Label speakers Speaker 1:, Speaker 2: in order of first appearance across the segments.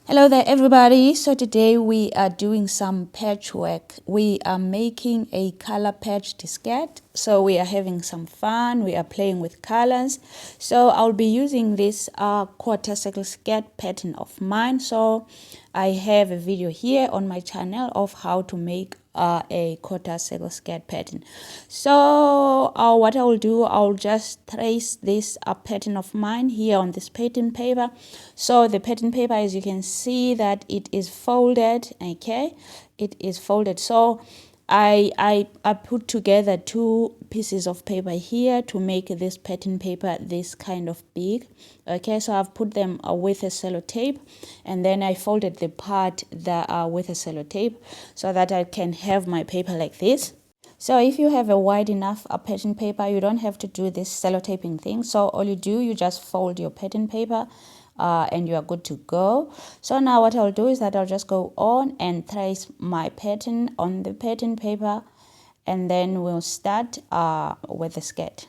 Speaker 1: Hello there everybody. So today we are doing some patchwork. We are making a color patch diskette. So we are having some fun. We are playing with colors. So I'll be using this quarter circle skirt pattern of mine. So I have a video here on my channel of how to make a quarter circle skirt pattern. So what I will do, I'll just trace this pattern of mine here on this pattern paper. So the pattern paper, as you can see, that it is folded. Okay, it is folded. So I put together two pieces of paper here to make this pattern paper this kind of big. Okay, so I've put them with a sellotape, and then I folded the part that with a sellotape so that I can have my paper like this. So if you have a wide enough pattern paper, you don't have to do this sellotaping thing. So all you do, you just fold your pattern paper and you are good to go. So now what I'll do is that I'll just go on and trace my pattern on the pattern paper, and then we'll start with the skirt.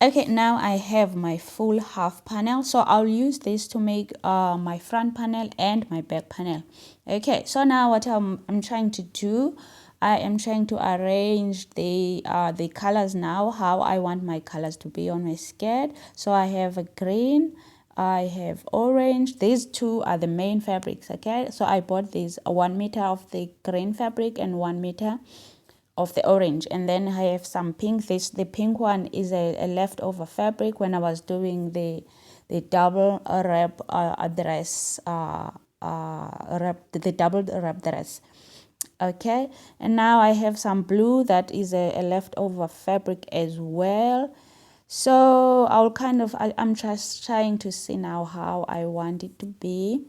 Speaker 1: Okay, now I have my full half panel, so I'll use this to make my front panel and my back panel. Okay, so now what I'm trying to do, I am trying to arrange the colors now, how I want my colors to be on my skirt. So I have a green, I have orange. These two are the main fabrics. Okay, so I bought these 1 meter of the green fabric and 1 meter of the orange, and then I have some pink. The pink one is a leftover fabric when I was doing the double wrap dress, the double wrap dress. Okay, and now I have some blue that is a leftover fabric as well. So I'm just trying to see now how I want it to be,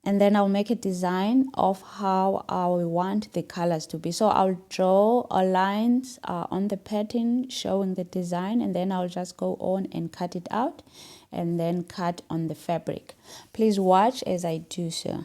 Speaker 1: and then I'll make a design of how I want the colors to be. So I'll draw lines on the pattern showing the design, and then I'll just go on and cut it out and then cut on the fabric. Please watch as I do so.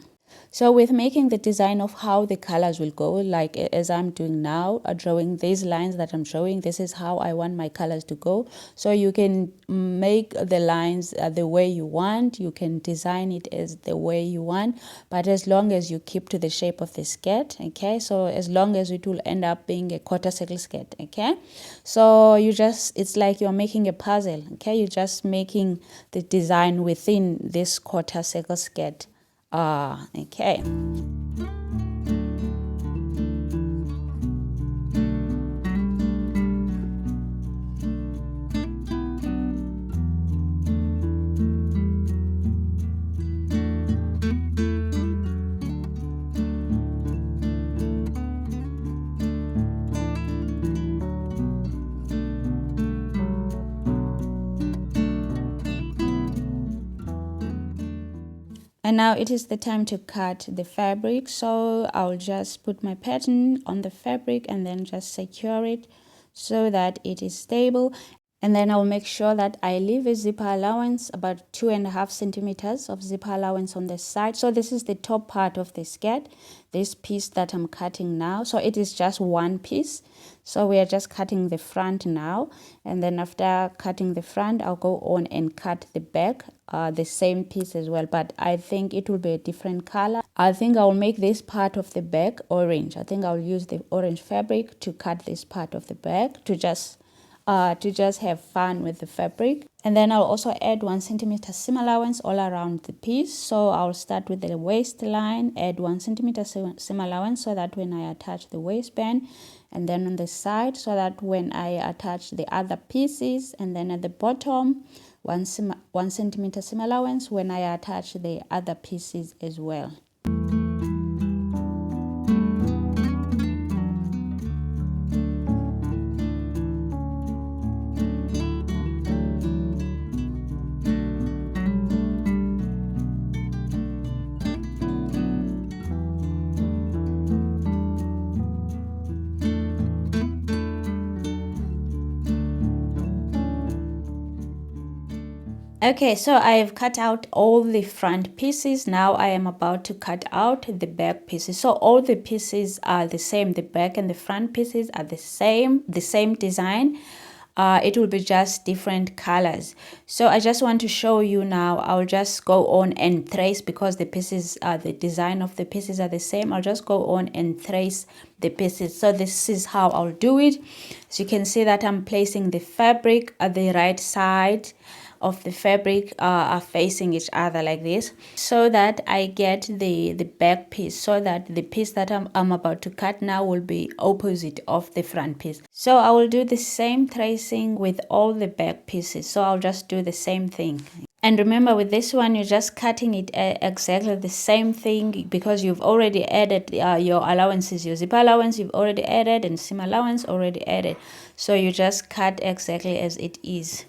Speaker 1: So with making the design of how the colors will go, like as I'm doing now, drawing these lines that I'm showing, this is how I want my colors to go. So you can make the lines the way you want, you can design it as the way you want, but as long as you keep to the shape of the skirt, okay? So as long as it will end up being a quarter circle skirt, okay? So it's like you're making a puzzle, okay? You're just making the design within this quarter circle skirt. Okay. And now it is the time to cut the fabric. So I'll just put my pattern on the fabric and then just secure it so that it is stable. And then I'll make sure that I leave a zipper allowance, about 2.5 centimeters of zipper allowance on the side. So this is the top part of the skirt, this piece that I'm cutting now. So it is just one piece. So we are just cutting the front now. And then after cutting the front, I'll go on and cut the back, the same piece as well. But I think it will be a different color. I think I'll make this part of the back orange. I think I'll use the orange fabric to cut this part of the back to just have fun with the fabric. And then I'll also add 1 centimeter seam allowance all around the piece. So I'll start with the waistline, add 1 centimeter seam allowance so that when I attach the waistband, and then on the side so that when I attach the other pieces, and then at the bottom 1 centimeter seam allowance when I attach the other pieces as well. Okay, so I've cut out all the front pieces. Now I am about to cut out the back pieces. So all the pieces are the same. The back and the front pieces are the same design. It will be just different colors. So I just want to show you now. I'll just go on and trace, because the pieces the design of the pieces are the same. I'll just go on and trace the pieces. So this is how I'll do it. So you can see that I'm placing the fabric at the right side of the fabric are facing each other like this, so that I get the back piece, so that the piece that I'm about to cut now will be opposite of the front piece. So I will do the same tracing with all the back pieces. So I'll just do the same thing. And remember, with this one, you're just cutting it exactly the same thing, because you've already added your allowances, your zipper allowance you've already added, and seam allowance already added. So you just cut exactly as it is.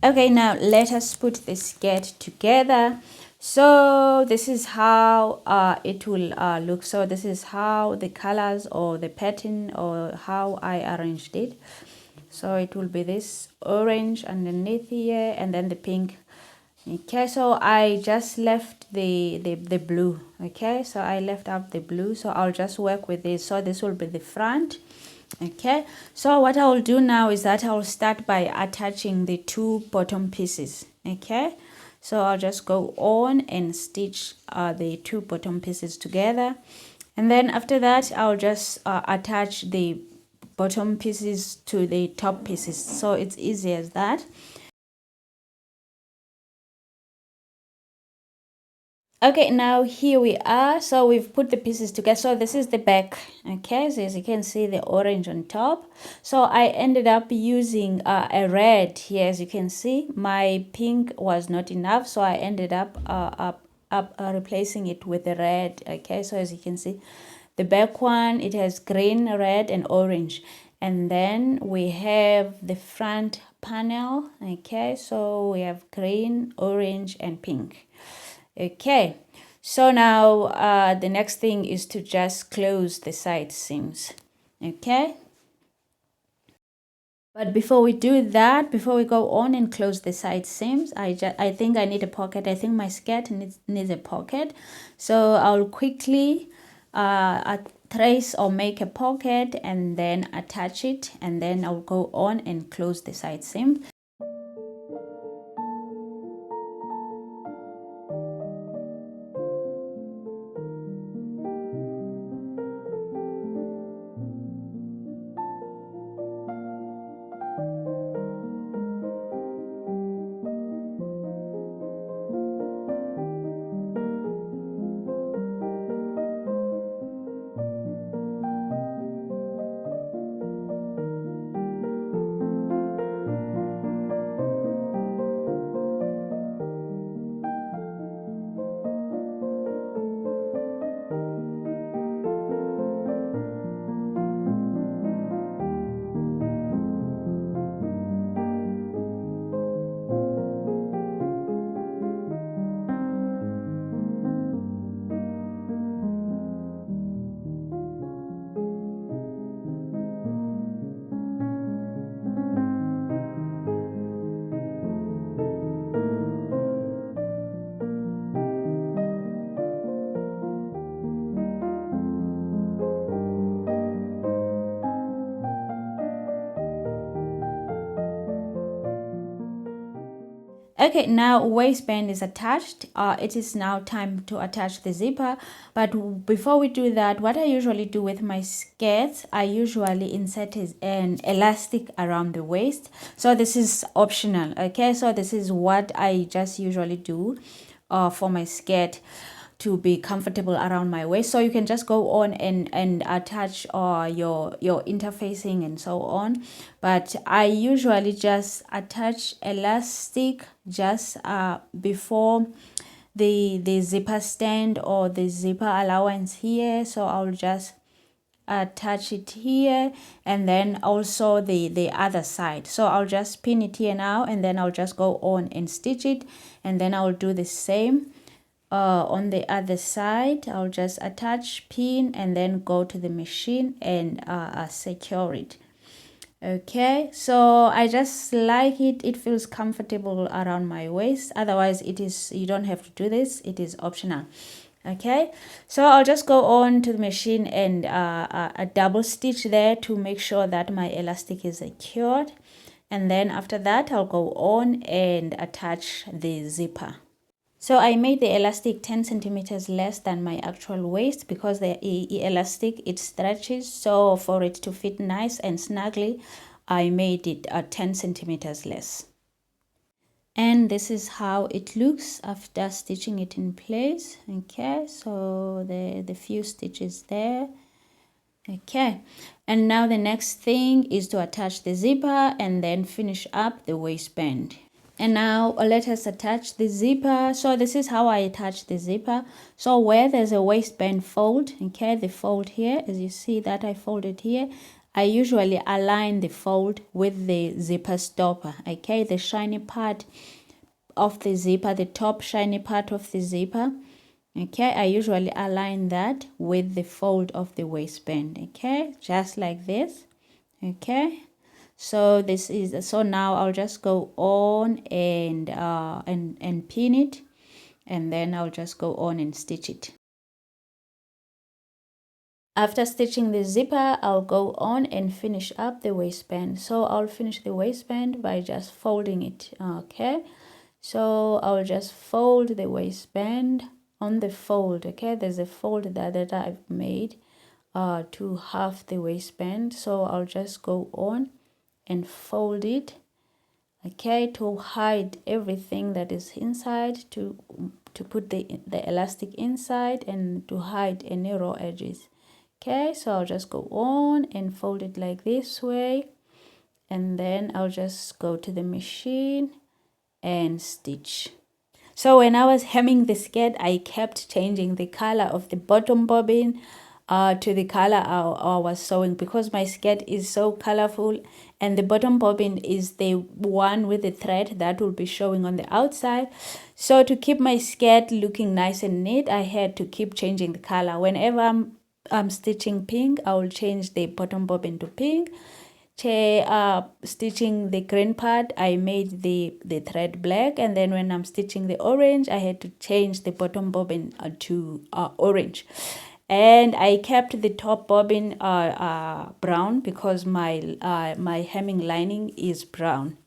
Speaker 1: Okay, now let us put the skirt together. So this is how it will look. So this is how the colors or the pattern or how I arranged it. So it will be this orange underneath here, and then the pink. Okay, so I just left the blue. Okay, so I left out the blue, so I'll just work with this. So this will be the front. Okay, so what I will do now is that I will start by attaching the two bottom pieces. Okay, so I'll just go on and stitch the two bottom pieces together, and then after that I'll just attach the bottom pieces to the top pieces. So it's easy as that. Okay, now here we are. So we've put the pieces together. So this is the back. Okay, so as you can see, the orange on top. So I ended up using a red here. As you can see, my pink was not enough, so I ended up replacing it with the red. Okay, so as you can see, the back one, it has green, red, and orange. And then we have the front panel. Okay, so we have green, orange, and pink. Okay, so now the next thing is to just close the side seams. Okay, but before we do that, before we go on and close the side seams, I think I need a pocket. I think my skirt needs a pocket, so I'll quickly trace or make a pocket and then attach it, and then I'll go on and close the side seam. Okay, now waistband is attached. It is now time to attach the zipper. But before we do that, what I usually do with my skirts, I usually insert an elastic around the waist. So this is optional, okay? So this is what I just usually do for my skirt to be comfortable around my waist. So you can just go on and attach your interfacing and so on, but I usually just attach elastic just before the zipper stand or the zipper allowance here. So I'll just attach it here, and then also the other side. So I'll just pin it here now, and then I'll just go on and stitch it, and then I'll do the same on the other side. I'll just attach, pin, and then go to the machine and secure it. Okay, so I just like it. It feels comfortable around my waist. Otherwise, you don't have to do this. It is optional. Okay, so I'll just go on to the machine and a double stitch there to make sure that my elastic is secured. And then after that, I'll go on and attach the zipper. So I made the elastic 10 centimeters less than my actual waist because the elastic, it stretches. So for it to fit nice and snugly, I made it 10 centimeters less. And this is how it looks after stitching it in place. Okay, so the few stitches there. Okay, and now the next thing is to attach the zipper and then finish up the waistband. And now let us attach the zipper. So this is how I attach the zipper. So where there's a waistband fold, okay, the fold here, as you see that I folded here, I usually align the fold with the zipper stopper, okay, the shiny part of the zipper, the top shiny part of the zipper. Okay, I usually align that with the fold of the waistband, okay, just like this. Okay, so this is, so now I'll just go on and pin it, and then I'll just go on and stitch it. After stitching the zipper, I'll go on and finish up the waistband. So I'll finish the waistband by just folding it. Okay, so I'll just fold the waistband on the fold. Okay, there's a fold that I've made to half the waistband. So I'll just go on and fold it, okay, to hide everything that is inside, to put the elastic inside and to hide any raw edges. Okay, so I'll just go on and fold it like this way, and then I'll just go to the machine and stitch. So when I was hemming the skirt, I kept changing the color of the bottom bobbin to the color I was sewing, because my skirt is so colorful, and the bottom bobbin is the one with the thread that will be showing on the outside. So to keep my skirt looking nice and neat, I had to keep changing the color. Whenever I'm stitching pink, I will change the bottom bobbin to pink. Stitching the green part, I made the thread black, and then when I'm stitching the orange, I had to change the bottom bobbin to orange. And I kept the top bobbin brown because my hemming lining is brown.